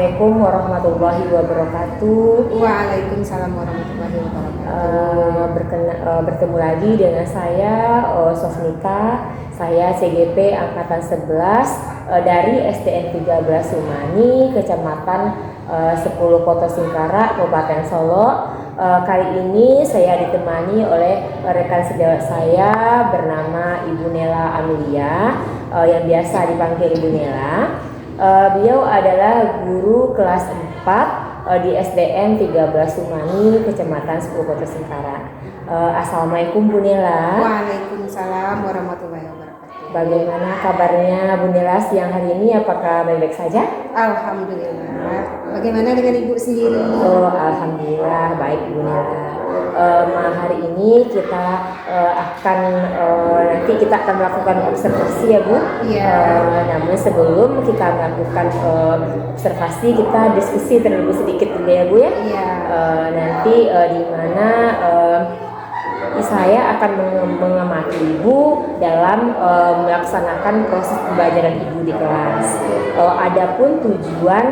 Assalamualaikum warahmatullahi wabarakatuh. Waalaikumsalam warahmatullahi wabarakatuh. Bertemu lagi dengan saya Sofnika. Saya CGP angkatan 11 dari SDN 13 Sumani, Kecamatan 10 Kota Singkara, Kabupaten Solo. Kali ini saya ditemani oleh rekan sejawat saya bernama Ibu Nela Amelia, yang biasa dipanggil Ibu Nela. Beliau adalah guru kelas 4 di SDN 13 Sumani, Kecamatan 10 Kota Singkara. Assalamualaikum Bu Nela. Waalaikumsalam warahmatullahi wabarakatuh. Bagaimana kabarnya Bu Nela siang hari ini? Apakah baik-baik saja? Alhamdulillah. Bagaimana dengan Ibu sendiri? Alhamdulillah baik Bu Nela. Hari ini kita nanti kita akan melakukan observasi ya Bu. Iya. Namun sebelum kita melakukan observasi, kita diskusi terlebih sedikit dulu ya Bu ya. Iya. Nanti di mana saya akan mengamati Ibu dalam melaksanakan proses pembelajaran Ibu di kelas. Adapun tujuan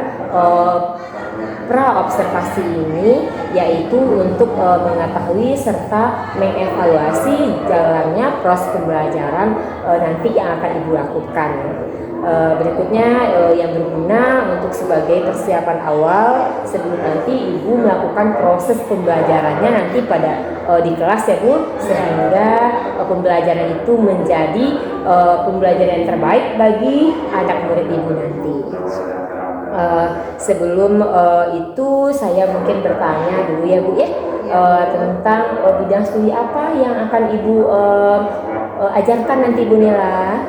pra-observasi ini yaitu untuk mengetahui serta mengevaluasi jalannya proses pembelajaran nanti yang akan Ibu lakukan. Berikutnya yang berguna untuk sebagai persiapan awal sebelum nanti Ibu melakukan proses pembelajarannya nanti pada di kelas ya Bu, sehingga pembelajaran itu menjadi pembelajaran yang terbaik bagi anak murid Ibu nanti. Sebelum itu saya mungkin bertanya dulu ya Bu ya, tentang bidang studi apa yang akan Ibu ajarkan nanti Bu Nela?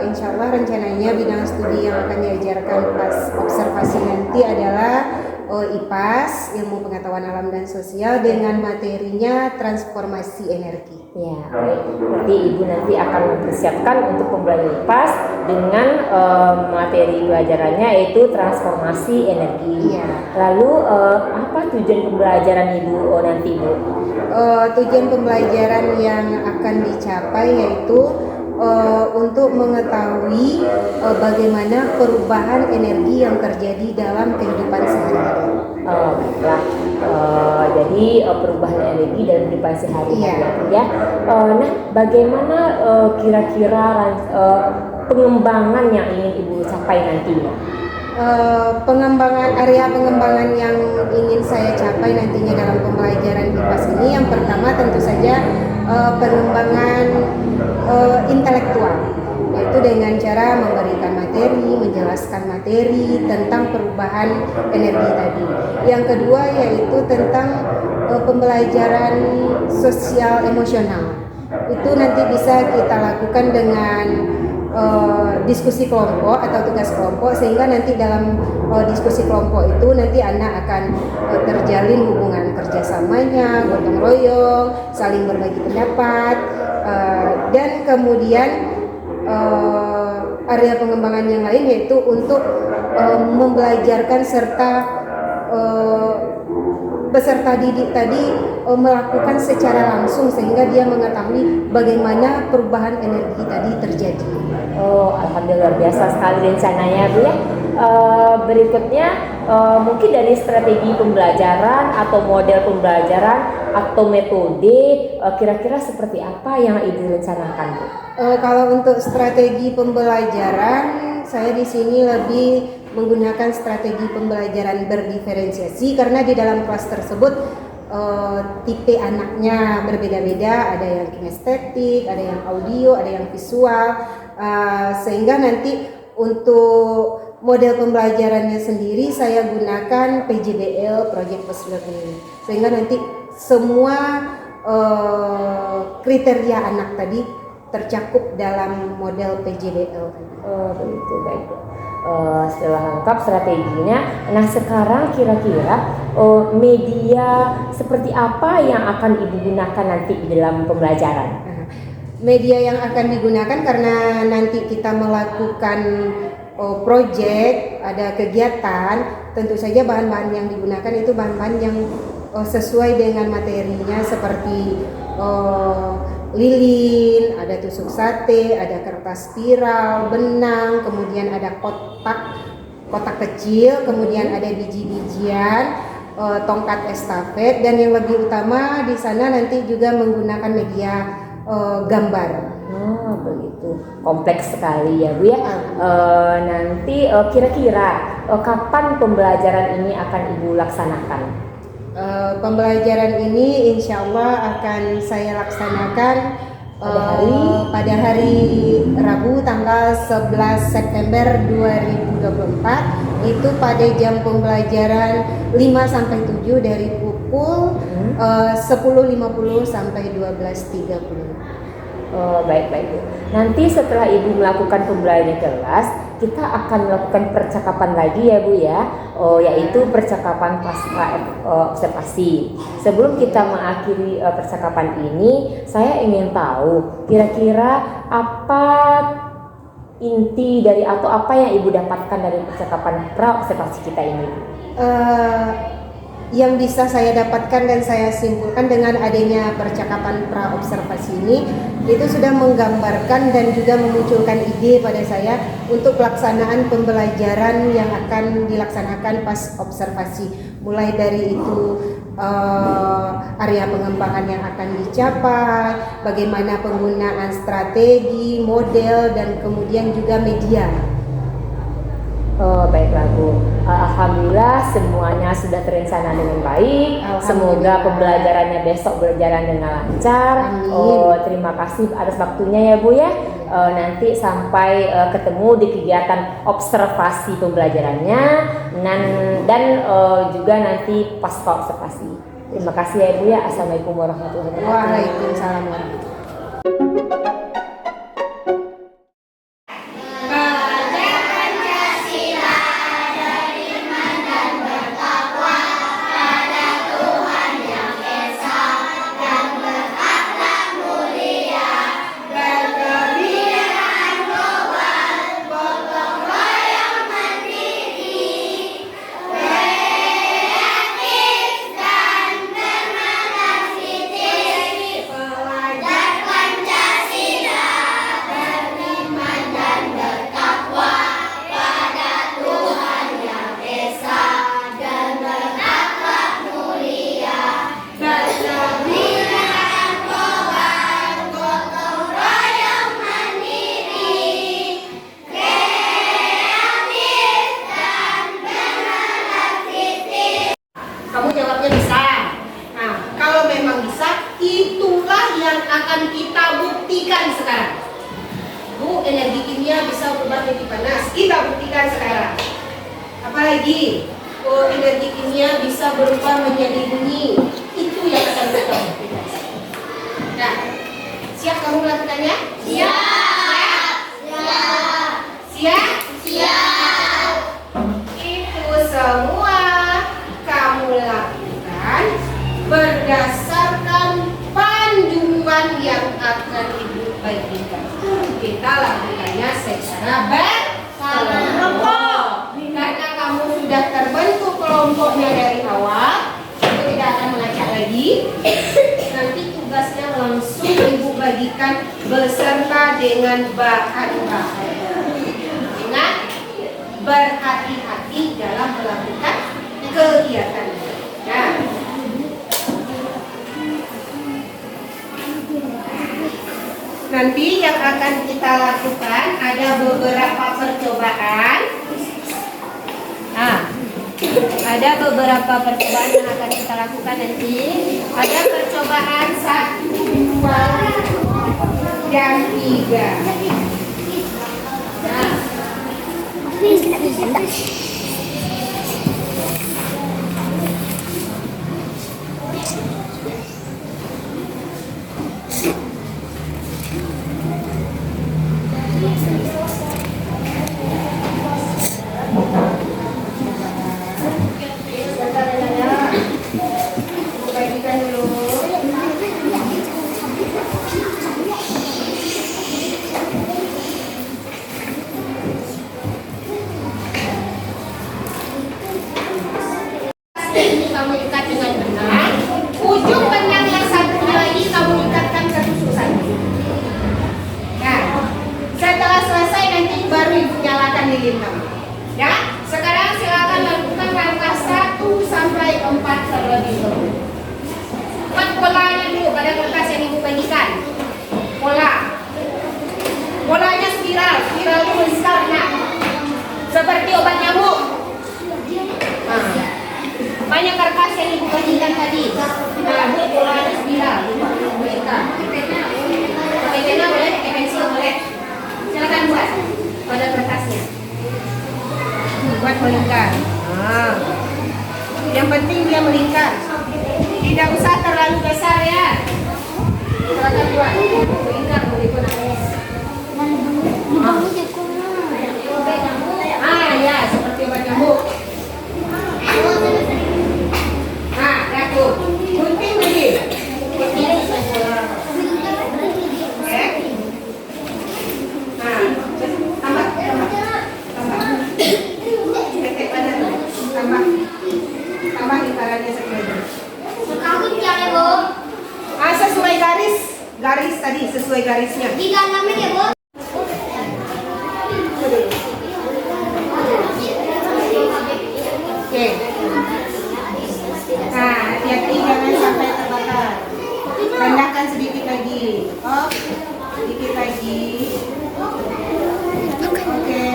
Insya Allah rencananya bidang studi yang akan diajarkan pas observasi nanti adalah IPAS, ilmu pengetahuan alam dan sosial, dengan materinya transformasi energi. Ya, baik. Berarti Ibu nanti akan mempersiapkan untuk pembelajaran IPAS dengan materi pelajarannya yaitu transformasi energi. Iya. Lalu apa tujuan pembelajaran Ibu nanti Bu? Tujuan pembelajaran yang akan dicapai yaitu untuk mengetahui bagaimana perubahan energi yang terjadi dalam kehidupan sehari-hari. Baiklah. Jadi perubahan energi dalam kehidupan sehari-hari ya. Nah, bagaimana kira-kira pengembangan yang ingin Ibu capai nantinya? Area pengembangan yang ingin saya capai nantinya dalam pembelajaran IPAS ini, yang pertama tentu saja pengembangan intelektual, yaitu dengan cara memberikan materi, menjelaskan materi tentang perubahan energi tadi. Yang kedua yaitu tentang pembelajaran sosial emosional. Itu nanti bisa kita lakukan dengan diskusi kelompok atau tugas kelompok, sehingga nanti dalam diskusi kelompok itu nanti anak akan terjalin hubungan kerjasamanya, gotong royong, saling berbagi pendapat, dan kemudian area pengembangan yang lain yaitu untuk membelajarkan serta peserta didik tadi melakukan secara langsung sehingga dia mengetahui bagaimana perubahan energi tadi terjadi. Alhamdulillah, luar biasa sekali rencananya Bu ya. Berikutnya mungkin dari strategi pembelajaran atau model pembelajaran atau metode kira-kira seperti apa yang Ibu rencanakan Bu? Kalau untuk strategi pembelajaran, saya di sini lebih menggunakan strategi pembelajaran berdiferensiasi, karena di dalam kelas tersebut tipe anaknya berbeda-beda, ada yang kinestetik, ada yang audio, ada yang visual, sehingga nanti untuk model pembelajarannya sendiri saya gunakan PJBL, Project Based Learning, sehingga nanti semua kriteria anak tadi tercakup dalam model PJBL. Begitu, baik. Setelah lengkap strateginya, nah sekarang kira-kira media seperti apa yang akan Ibu gunakan nanti dalam pembelajaran? Media yang akan digunakan karena nanti kita melakukan project, ada kegiatan, tentu saja bahan-bahan yang digunakan itu bahan-bahan yang sesuai dengan materinya, seperti lilin, ada tusuk sate, ada kertas spiral, benang, kemudian ada kotak kotak kecil, kemudian ada biji-bijian, tongkat estafet, dan yang lebih utama di sana nanti juga menggunakan media gambar. Oh begitu, kompleks sekali ya Bu ya. Nanti kira-kira kapan pembelajaran ini akan Ibu laksanakan? Pembelajaran ini insya Allah akan saya laksanakan pada hari Rabu tanggal 11 September 2024, itu pada jam pembelajaran 5-7 dari pukul 10.50 sampai 12.30. Baik Bu. Nanti setelah Ibu melakukan pembelajaran kelas, kita akan melakukan percakapan lagi ya Bu ya, yaitu percakapan pasca observasi. Sebelum kita mengakhiri percakapan ini, saya ingin tahu kira-kira apa inti dari atau apa yang Ibu dapatkan dari percakapan pra observasi kita ini? Yang bisa saya dapatkan dan saya simpulkan dengan adanya percakapan pra observasi ini, itu sudah menggambarkan dan juga memunculkan ide pada saya untuk pelaksanaan pembelajaran yang akan dilaksanakan pas observasi, mulai dari itu area pengembangan yang akan dicapai, bagaimana penggunaan strategi, model, dan kemudian juga media. Baiklah Bu, alhamdulillah semuanya sudah terencana dengan baik. Semoga pembelajarannya besok berjalan dengan lancar. Terima kasih atas waktunya ya Bu ya. Nanti sampai ketemu di kegiatan observasi pembelajarannya dan juga nanti pasca observasi. Terima kasih ya Bu ya. Assalamualaikum warahmatullahi wabarakatuh. Waalaikumsalam warahmatullahi wabarakatuh. Kamu jawabnya bisa. Nah, kalau memang bisa, itulah yang akan kita buktikan sekarang. Bu, energi kimia bisa berubah menjadi panas. Kita buktikan sekarang. Apalagi, energi kimia bisa berubah menjadi bunyi. Itu yang akan kita buktikan. Nah, siap kamu melakukannya? Siap. Siap. Siap. Itu semua kamu lakukan berdasarkan panduan yang akan Ibu bagikan. Kita lakukannya secara berkelompok. Karena kamu sudah terbentuk kelompoknya dari awal, itu tidak akan mengacak lagi. Nanti tugasnya langsung Ibu bagikan beserta dengan bahan-bahan. Ingat, berhati-hati dalam melakukan kegiatan. Nah, nanti yang akan kita lakukan ada beberapa percobaan. Ada beberapa percobaan yang akan kita lakukan nanti. Ada percobaan 1, 2, dan 3. Nah, bagikan dulu. Ya, seperti obat nyamuk. Tuh. Gunting lagi. Tambah gitarannya sekali. Sesuai garis tadi, sesuai garisnya. Di dalamnya ya, Bu. Oke. Nah, hati-hati jangan sampai terbakar. Rendahkan sedikit lagi. Oh, sedikit lagi. Oke.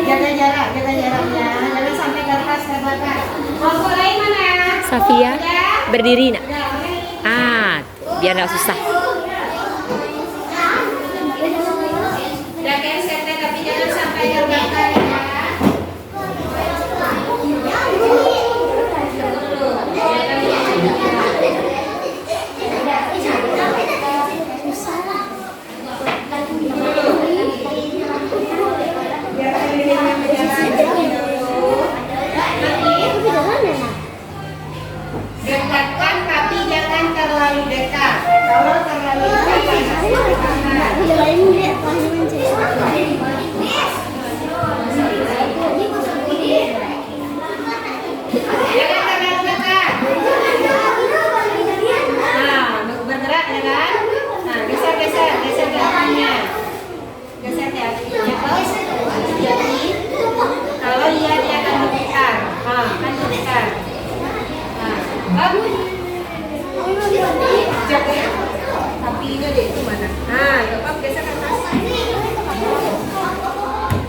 Jaga jaraknya. Jangan sampai kertas terbakar. Mau mulai mana? Safia, berdiri nak. Biar nggak susah. Jaga setnya tapi jangan sampai terbakar ya. Dekatkan tapi jangan terlalu dekat. Kalau terlalu dekat jangan terlalu dekat. Nah, bergerak ya kan? Nah, geser belakangnya. Geser ya. Kalau iya dia akan bergetar. Akan bergetar. Jaga ya. Tapi ini deh itu mana? Lepas geser ke atas.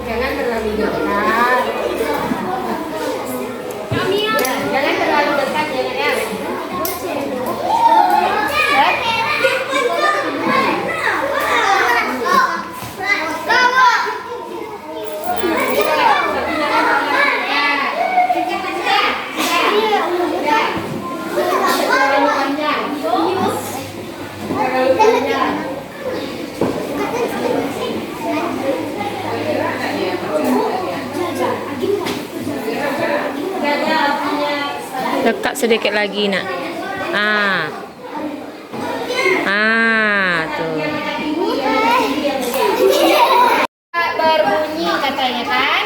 Jangan terlalu dekat. Jangan terlalu dekat ya. Dekat sedikit lagi nak. Tuh. Berbunyi katanya kan.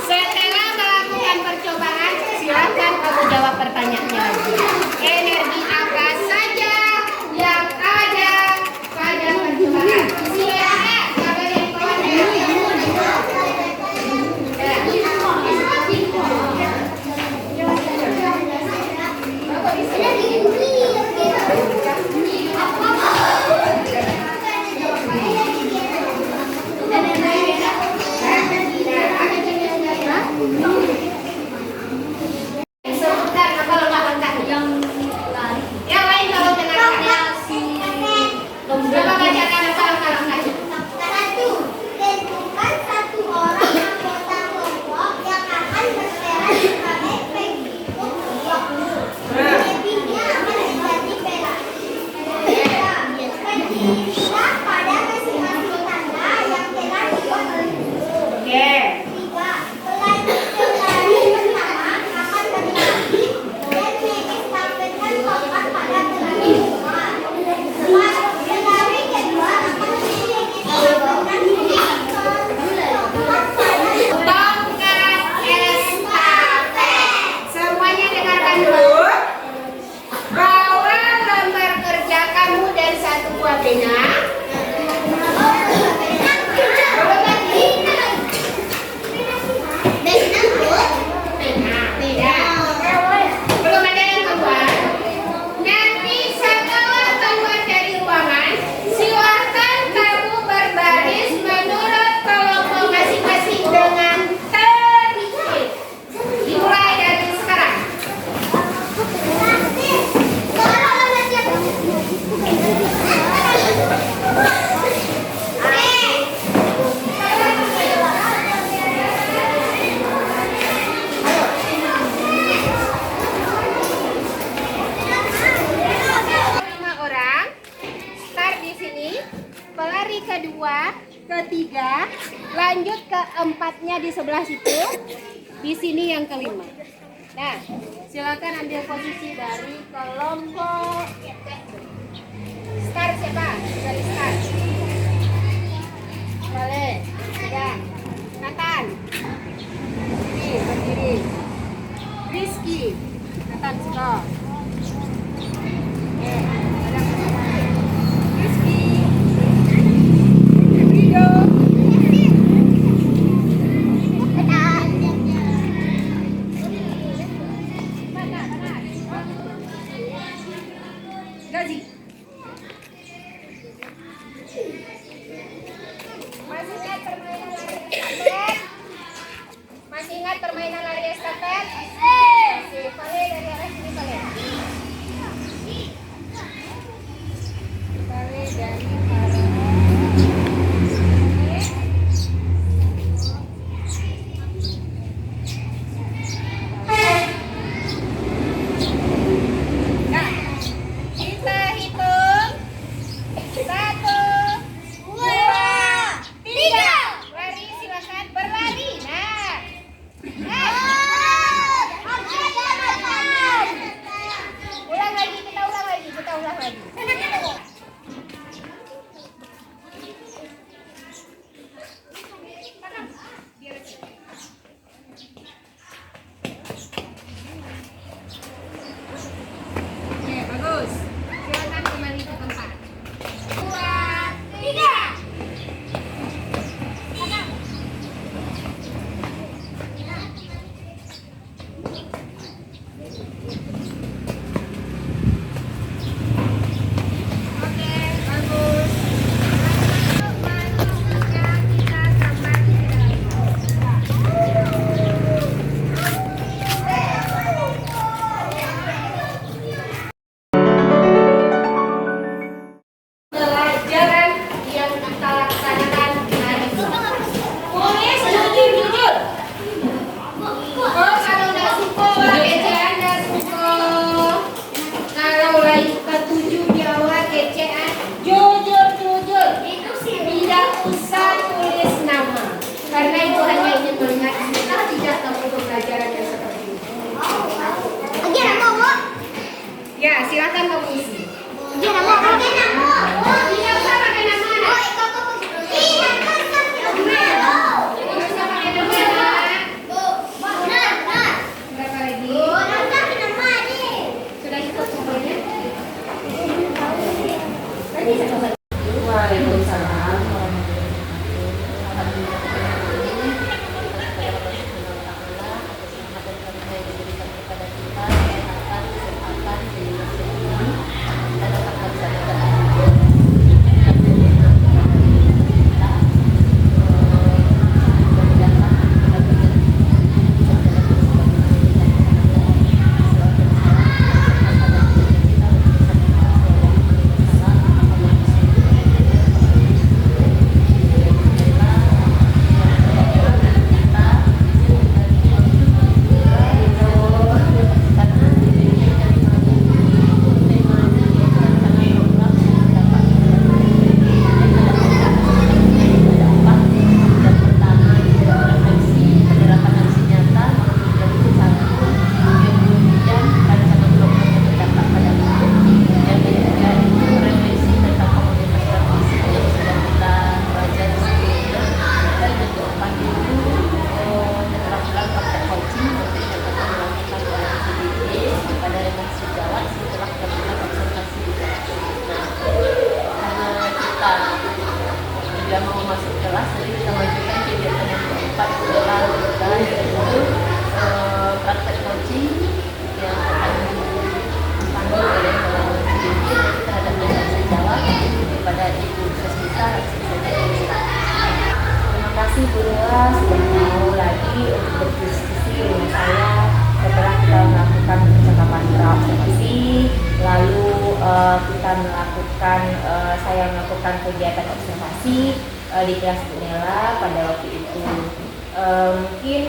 Setelah melakukan percobaan, silakan kamu jawab pertanyaannya lagi. Energi apa saja yang ada pada percobaan? Silakan kabar yang kawan sebutkan apa lengkap yang lain kalau dengan coba bacakan apa lengkap. Satu, tentukan satu orang anggota kelompok yang akan berperan sebagai pengikut kelompok. Lebihnya akan menjadi peran. Berdirilah pada masing-masing tanda yang telah dibuat oleh guru. Tiga, pelari pertama akan berlari dan mengestafetkan tongkat pada pelari kedua. Empat, pelari kedua akan mengestafetkan tongkat pada Tongkat estafet. Semuanya dengarkan dulu. Bawa lembar kerja kamu dan satu buah pena. Belum ada yang keluar. Nanti setelah keluar dari ruangan, silahkan kamu berbaris menurut kelompok masing-masing dengan tertib. Dimulai dari sekarang. Kalau kedua, ketiga, lanjut ke empatnya di sebelah situ. Di sini yang kelima. Nah, silakan ambil posisi dari kelompok. Start siapa? Dari start. Boleh. Ya. Nathan. Ini berdiri. Rizky. Nathan stop. Oke, ada pertama. Rizky. Rido. Gazi. Masih ingat permainan lari estafet? Masih ingat permainan lari estafet? Masih. Pale dari arah sini, Pale. Pale dari arah. Nah, kita hitung. 1, 2, 3. Lari, silakan berlari. Nah. Ulang lagi, kita ulang lagi. Oke, bagus. Silakan kembali ke tempat. 2, 3. Oke, bagus. Manusia kita kembali ke pelajaran yang kita laksanakan hari ini. Tulis jujur. Oh, kalau nggak suka, ecean nggak suka. Kalau lagi ketujuh jawab ecean, jujur. Itu sih tidak usah tulis nama, karena itu hanya ingin melihat kita tidak tahu pelajaran yang seperti ini. Ya, silakan kamu isi. Tidak usah pakai nama. Tidak usah pakai nama. Berapa lagi? Sudah ikut semuanya? Waalaikumsalam. kasih Bu Nila sudah mau lagi untuk berdiskusi dengan saya setelah kita melakukan percakapan observasi, lalu saya melakukan kegiatan observasi di kelas Bu Nila pada waktu itu. Mungkin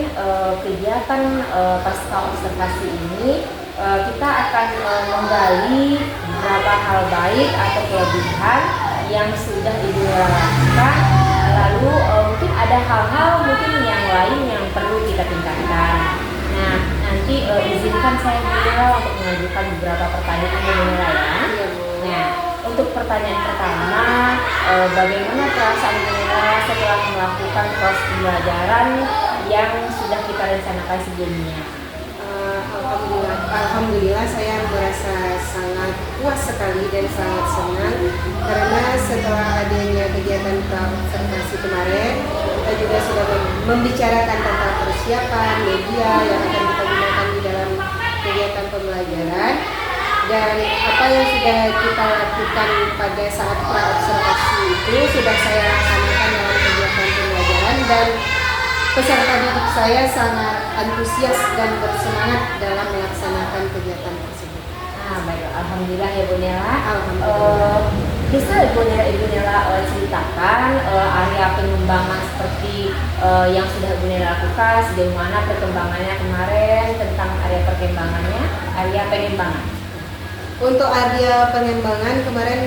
kegiatan pasca observasi ini kita akan menggali beberapa hal baik atau kelebihan yang sudah Ibu Nela lakukan, lalu mungkin ada hal-hal mungkin yang lain yang perlu kita tingkatkan. Nah, nanti izinkan saya Bu Nela untuk mengajukan beberapa pertanyaan Bu Nela ya. Nah, untuk pertanyaan pertama, bagaimana perasaan Bu Nela setelah melakukan proses pembelajaran yang sudah kita rencanakan sebelumnya? Alhamdulillah saya merasa sangat puas sekali dan sangat senang karena setelah adanya kegiatan observasi kemarin kita juga sudah membicarakan tentang persiapan media yang akan kita gunakan di dalam kegiatan pembelajaran, dan apa yang sudah kita lakukan pada saat pra-observasi itu sudah saya laksanakan dalam kegiatan pembelajaran, dan peserta didik saya sangat antusias dan bersemangat dalam melaksanakan kegiatan tersebut. Nah, baik, alhamdulillah ya Bu Nela. Alhamdulillah. Bisa Ibu Nela ceritakan area pengembangan seperti yang sudah Ibu Nela lakukan, sejauh mana perkembangannya kemarin, tentang area pengembangan. Untuk area pengembangan kemarin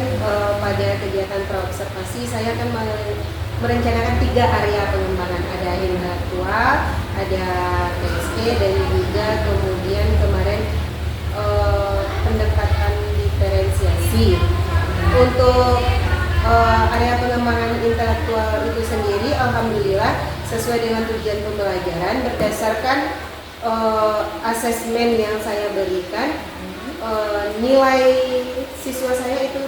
pada kegiatan praobservasi saya akan merencanakan 3 area pengembangan, ada intelektual, ada PSE, dan juga kemudian kemarin pendekatan diferensiasi. Untuk area pengembangan intelektual itu sendiri, alhamdulillah sesuai dengan tujuan pembelajaran berdasarkan asesmen yang saya berikan, nilai siswa saya itu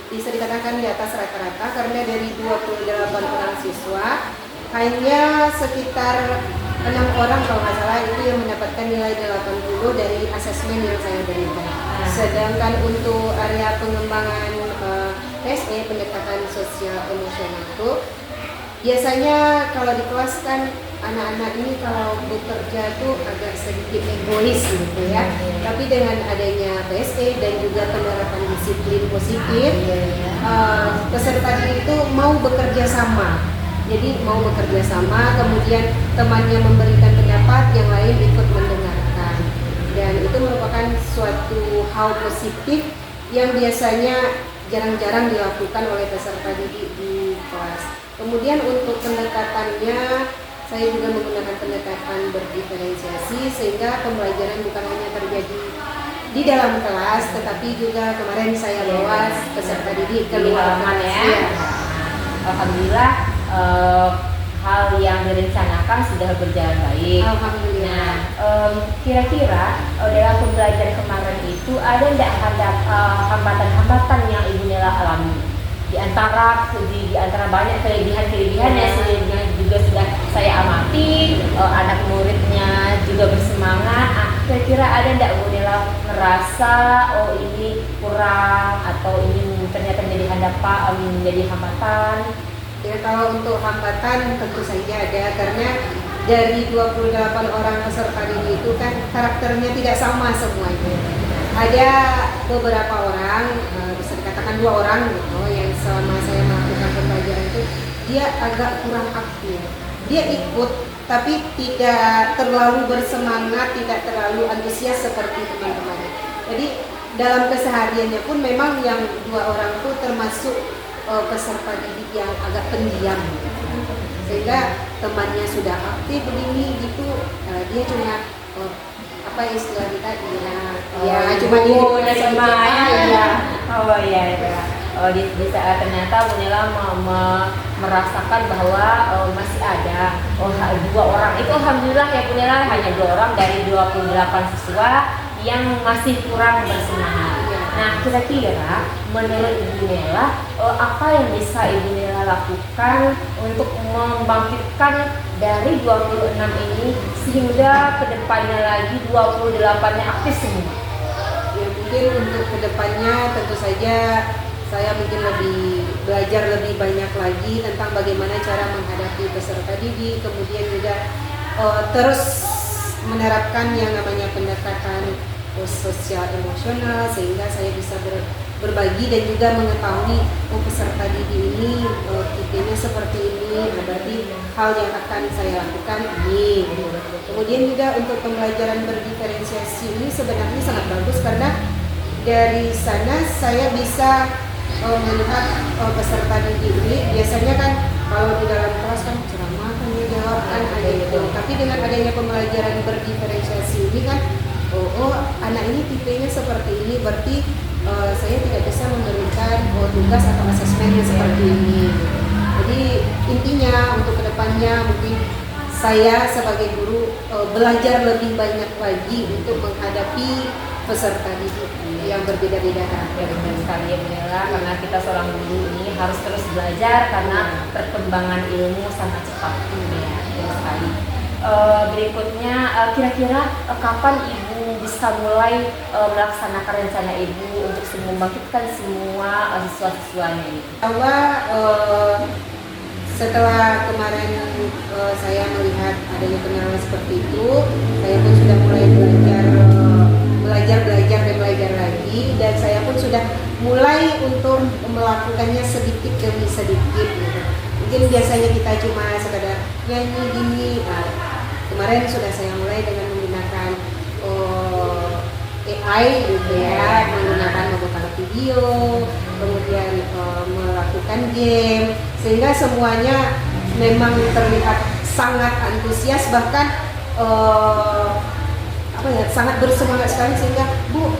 bisa dikatakan di atas rata-rata, karena dari 28 orang siswa hanya sekitar 6 orang kalau nggak salah itu yang mendapatkan nilai 80 dari asesmen yang saya berikan. Sedangkan untuk area pengembangan PSE, pendekatan sosial emosional, itu biasanya kalau di kelas kan anak-anak ini kalau bekerja tuh agak sedikit egois gitu ya. Tapi dengan adanya PSE dan juga penerapan disiplin positif, peserta didik itu mau bekerja sama. Jadi mau bekerja sama, kemudian temannya memberikan pendapat, yang lain ikut mendengarkan. Dan itu merupakan suatu hal positif yang biasanya jarang-jarang dilakukan oleh peserta didik di kelas. Kemudian untuk pendekatannya, saya juga menggunakan pendekatan berdiferensiasi sehingga pembelajaran bukan hanya terjadi di dalam kelas, tetapi juga kemarin saya bawa peserta didik keluar ya. Alhamdulillah hal yang direncanakan sudah berjalan baik. Alhamdulillah. Nah, kira-kira dalam pembelajaran kemarin itu ada tidak hambatan-hambatan yang Ibu Nela alami? Di antara banyak kelebihan-kelebihan yang juga sudah saya amati, anak muridnya juga bersemangat. Kira-kira ada tidak Bu Nela merasa ini kurang atau ini ternyata menjadi hambatan? Ya, kalau untuk hambatan tentu saja ada, karena dari 28 orang peserta didik itu kan karakternya tidak sama semuanya. Ada beberapa orang, bisa dikatakan 2 orang gitu, yang selama saya melakukan pembelajaran itu dia agak kurang aktif. Dia ikut tapi tidak terlalu bersemangat, tidak terlalu antusias seperti teman-teman. Jadi dalam kesehariannya pun memang yang 2 orang itu termasuk peserta didik yang agak pendiam, sehingga temannya sudah aktif begini gitu, dia cuma apa istilah kita cuma di ternyata Bu Nela merasakan bahwa masih ada 2 orang itu, alhamdulillah ya Bu Nela, hanya 2 orang dari 28 siswa yang masih kurang bersemangat. Nah, kira-kira menurut Ibu Nela, apa yang bisa Ibu Nela lakukan untuk membangkitkan dari 26 ini sehingga kedepannya lagi 28-nya aktif semua? Ya, mungkin untuk kedepannya tentu saja saya mungkin belajar lebih banyak lagi tentang bagaimana cara menghadapi peserta didik, kemudian juga terus menerapkan yang namanya pendekatan sosial emosional, sehingga saya bisa berbagi dan juga mengetahui peserta didik ini tipenya seperti ini, berarti hal yang akan saya lakukan ini. Kemudian juga untuk pembelajaran berdiferensiasi ini sebenarnya sangat bagus, karena dari sana saya bisa melihat peserta didik ini biasanya kan kalau di dalam kelas kan ceramah kan dia jawab kan ada itu, tapi dengan adanya pembelajaran berdiferensiasi ini kan oh anak ini tipenya seperti ini, berarti saya tidak bisa memberikan tugas atau asesmen yang seperti ini. Jadi intinya untuk kedepannya mungkin saya sebagai guru belajar lebih banyak lagi untuk menghadapi peserta didik yang berbeda-beda. Ya benar sekali ya Bu Nela, karena kita seorang guru ini harus terus belajar karena perkembangan ilmu sangat cepat ya, benar sekali. Berikutnya kira-kira kapan Ibu bisa mulai melaksanakan rencana Ibu untuk membangkitkan semua siswa-siswanya ini? Setelah kemarin saya melihat adanya penyerangan seperti itu, saya pun sudah mulai belajar lagi, dan saya pun sudah mulai untuk melakukannya sedikit demi sedikit gitu. Mungkin biasanya kita cuma sekadar nyanyi gini, kemarin sudah saya mulai dengan menggunakan AI gitu ya, menggunakan membuka video, kemudian melakukan game, sehingga semuanya memang terlihat sangat antusias, bahkan sangat bersemangat sekali, sehingga Bu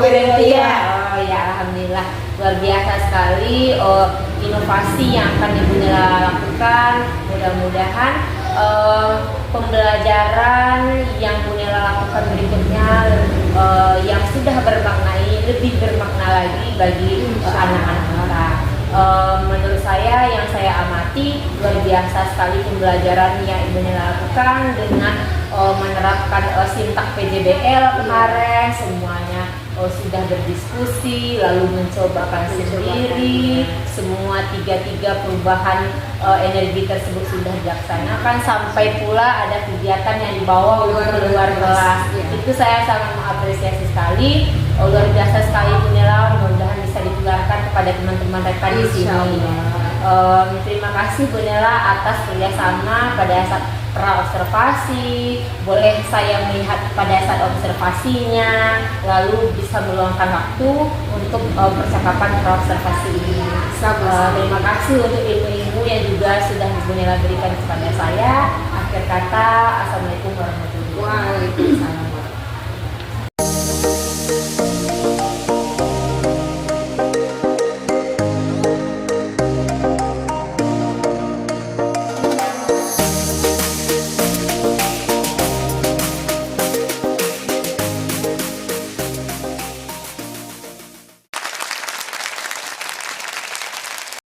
berhenti ya. Oh ya, alhamdulillah, luar biasa sekali inovasi yang akan Ibu Nela lakukan. Mudah-mudahan pembelajaran yang Bu Nela lakukan berikutnya yang sudah lebih bermakna lagi bagi anak-anak kita. Menurut saya, yang saya amati luar biasa sekali pembelajaran yang Ibu Nela lakukan dengan menerapkan sintak PJBL kemarin, semuanya sudah berdiskusi, lalu mencobakan sendiri, semua tiga perubahan energi tersebut sudah dilaksanakan, sampai pula ada kegiatan yang dibawa untuk luar kelas. Itu saya sangat mengapresiasi sekali, luar biasa sekali Bu Nela, mudah-mudahan bisa ditularkan kepada teman-teman rekan di sini. Terima kasih Bu Nela atas kerjasama pada saat pra-observasi. Boleh saya melihat pada saat observasinya, lalu bisa meluangkan waktu untuk percakapan pra-observasi ini. Terima kasih untuk ilmu-ilmu yang juga sudah Bu Nela berikan kepada saya. Akhir kata, Assalamualaikum warahmatullahi wabarakatuh. Waalaikumsalam.